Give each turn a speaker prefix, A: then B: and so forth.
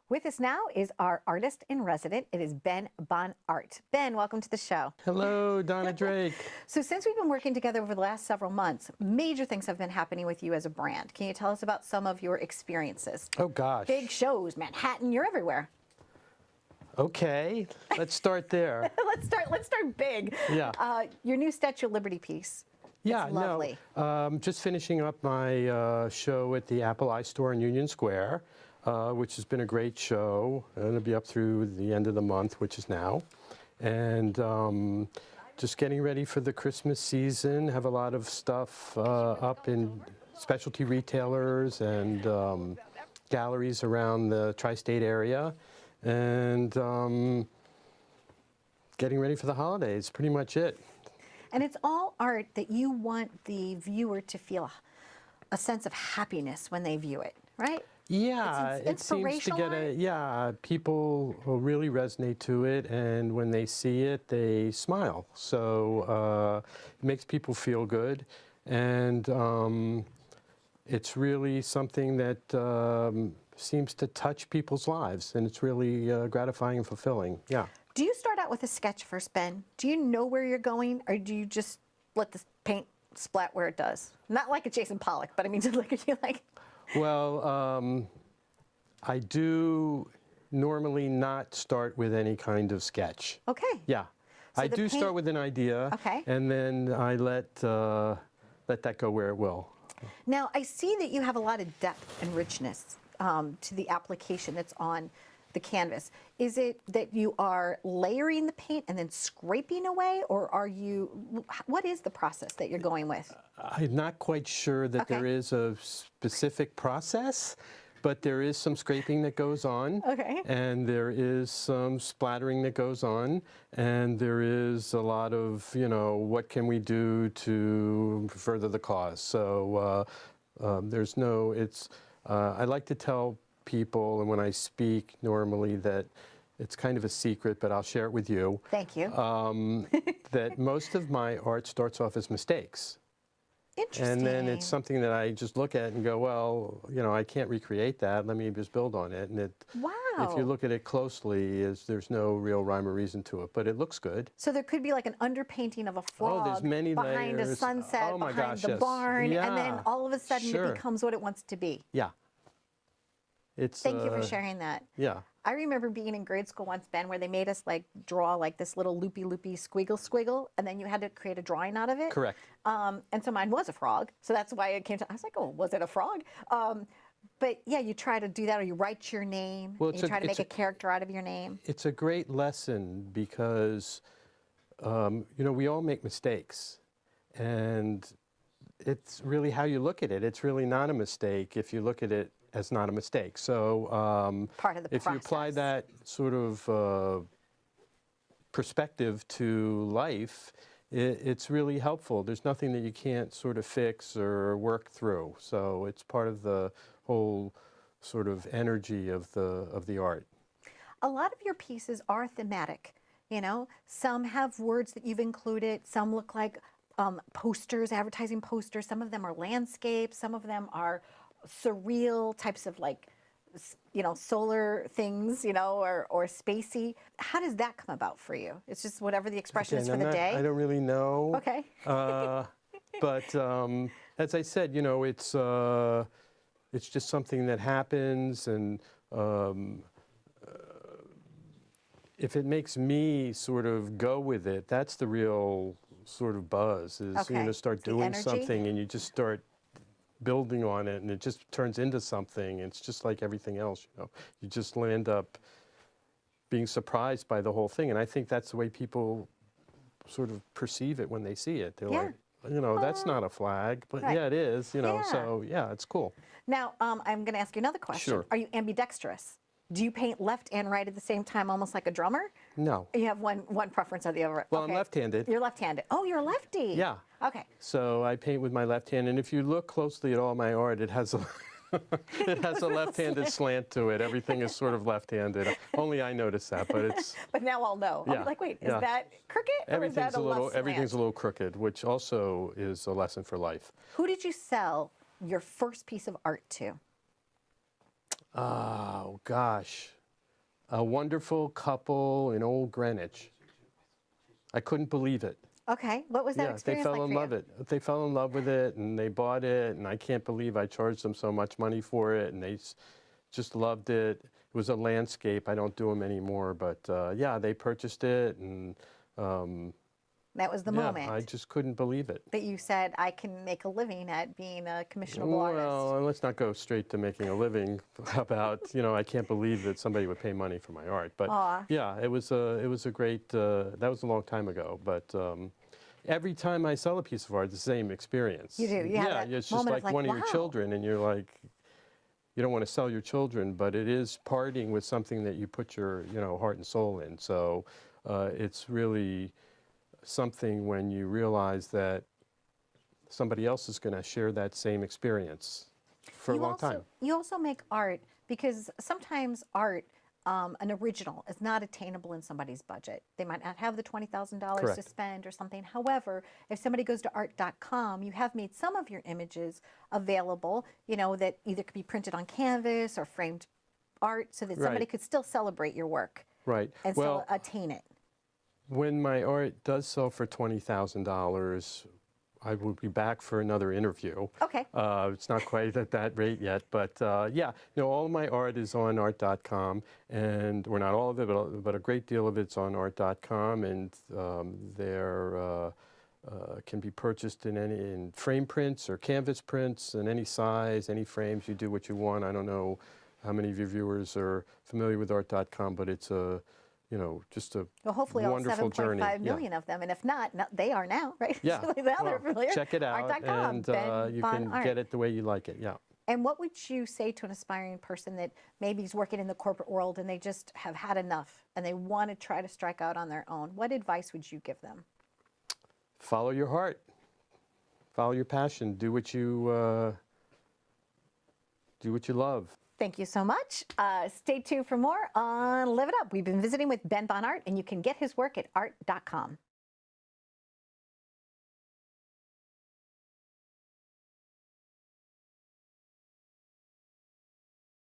A: With us now is our artist in resident. It is Ben Bonart. Ben, welcome to the show.
B: Hello, Donna Drake.
A: So since we've been working together over the last several months, major things have been happening with you as a brand. Can you tell us about some of your experiences?
B: Oh, gosh.
A: Big shows, Manhattan, you're everywhere.
B: Okay, let's start there.
A: Let's start big.
B: Yeah.
A: Your new Statue of Liberty piece.
B: Yeah,
A: it's lovely.
B: Just finishing up my show at the Apple iStore in Union Square, which has been a great show. It'll be up through the end of the month, which is now. And just getting ready for the Christmas season. Have a lot of stuff up in specialty retailers and galleries around the tri-state area. And getting ready for the holidays, pretty much it.
A: And it's all art that you want the viewer to feel a sense of happiness when they view it, right?
B: Yeah, it seems to get people will really resonate to it, and when they see it, they smile. So it makes people feel good, and it's really something that seems to touch people's lives, and it's really gratifying and fulfilling. Yeah.
A: Do you start out with a sketch first, Ben? Do you know where you're going, or do you just let the paint splat where it does? Not like a Jason Pollock, but I mean, just look at you like.
B: Well, I do normally not start with any kind of sketch.
A: Okay.
B: Yeah.
A: So
B: I do start with an idea,
A: okay,
B: and then I let that go where it will.
A: Now, I see that you have a lot of depth and richness to the application that's on the canvas. Is it that you are layering the paint and then scraping away, or what is the process that you're going with?
B: I'm not quite sure that there is a specific process, but there is some scraping that goes on, and there is some splattering that goes on, and there is a lot of, what can we do to further the cause? So there's no, I like to tell people, and when I speak normally, that it's kind of a secret, but I'll share it with you.
A: Thank you.
B: That most of my art starts off as mistakes.
A: Interesting.
B: And then it's something that I just look at and go, well, I can't recreate that. Let me just build on it. And
A: wow.
B: If you look at it closely, there's no real rhyme or reason to it, but it looks good.
A: So there could be like an underpainting of a frog
B: there's many
A: behind
B: layers.
A: a sunset,
B: my
A: behind
B: gosh,
A: the
B: yes.
A: barn,
B: Yeah.
A: and then all of a sudden it becomes what it wants to be.
B: Yeah.
A: Thank you for sharing that.
B: Yeah.
A: I remember being in grade school once, Ben, where they made us draw this little loopy squiggle, and then you had to create a drawing out of it.
B: Correct.
A: And so mine was a frog, so that's why it came to. I was like, oh, was it a frog? But yeah, you try to do that, or you write your name. Well, and you try to make a character out of your name.
B: It's a great lesson because, we all make mistakes, and it's really how you look at it. It's really not a mistake if you look at it as not a mistake. So
A: part of the
B: if
A: process.
B: you apply that sort of perspective to life, it's really helpful. There's nothing that you can't sort of fix or work through. So it's part of the whole sort of energy of the art.
A: A lot of your pieces are thematic. Some have words that you've included. Some look like posters, advertising posters. Some of them are landscapes. Some of them are surreal types of solar things, or spacey. How does that come about for you? It's just whatever the expression is for the day?
B: I don't really know.
A: Okay.
B: But as I said, it's just something that happens, and if it makes me sort of go with it, that's the real sort of buzz, is start doing something and you just start building on it, and it just turns into something. It's just like everything else, you just end up being surprised by the whole thing. And I think that's the way people sort of perceive it when they see it. They're like, that's not a flag, but yeah, it is, so yeah, it's cool.
A: Now, I'm going to ask you another question.
B: Sure.
A: Are you ambidextrous? Do you paint left and right at the same time, almost like a drummer?
B: No.
A: You have one preference or the other?
B: Well, I'm left-handed.
A: You're left-handed. Oh, you're a lefty.
B: Yeah.
A: Okay.
B: So I paint with my left hand, and if you look closely at all my art, it has a it has a left-handed slant to it. Everything is sort of left-handed. Only I notice that, but it's.
A: But now I'll know.
B: Yeah.
A: I'll be like, wait, is that crooked or is that a left slant?
B: Everything's a little crooked, which also is a lesson for life.
A: Who did you sell your first piece of art to?
B: Oh gosh. a wonderful couple in Old Greenwich. I couldn't believe it.
A: Okay, what was that
B: Yeah, they
A: experience
B: fell
A: like
B: in
A: for
B: love
A: you?
B: it. They fell in love with it, and they bought it, and I can't believe I charged them so much money for it, and they just loved it. It was a landscape. I don't do them anymore, but yeah, they purchased it, and
A: That was the
B: yeah, I
A: moment
B: just couldn't believe it.
A: that you said, I can make a living at being a commissionable artist.
B: Well, and let's not go straight to making a living. About, I can't believe that somebody would pay money for my art. But
A: Aw.
B: yeah, it was a great. That was a long time ago. But every time I sell a piece of art, it's the same experience.
A: You do. You have
B: Yeah,
A: that
B: it's just
A: moment of
B: like
A: like,
B: one of your
A: wow.
B: children, and you're like, you don't want to sell your children, but it is parting with something that you put your heart and soul in. So it's really something when you realize that somebody else is going to share that same experience for a long time.
A: You also make art because sometimes art, an original, is not attainable in somebody's budget. They might not have the $20,000 to
B: Correct.
A: spend or something. However, if somebody goes to art.com, you have made some of your images available, that either could be printed on canvas or framed art so that somebody
B: Right,
A: could still celebrate your work
B: right.
A: and still
B: Well,
A: attain it.
B: when my art does sell for $20,000, I will be back for another interview.
A: Okay.
B: It's not quite at that rate yet, but yeah, all of my art is on art.com, and or not all of it, but a great deal of it's on art.com, and there can be purchased in frame prints or canvas prints in any size, any frames. You do what you want. I don't know how many of your viewers are familiar with art.com, but it's just a
A: Well, hopefully all
B: wonderful journey.
A: 7.5
B: Yeah.
A: million of them, and if not, no, they are now, right?
B: Yeah,
A: Now they're
B: well,
A: familiar.
B: check it out,
A: Art.com,
B: and
A: Ben
B: you can
A: Bonart.
B: get it the way you like it. Yeah.
A: And what would you say to an aspiring person that maybe is working in the corporate world and they just have had enough and they want to try to strike out on their own? What advice would you give them?
B: Follow your heart. Follow your passion. Do what you love.
A: Thank you so much. Stay tuned for more on Live It Up. We've been visiting with Ben Bonart, and you can get his work at art.com.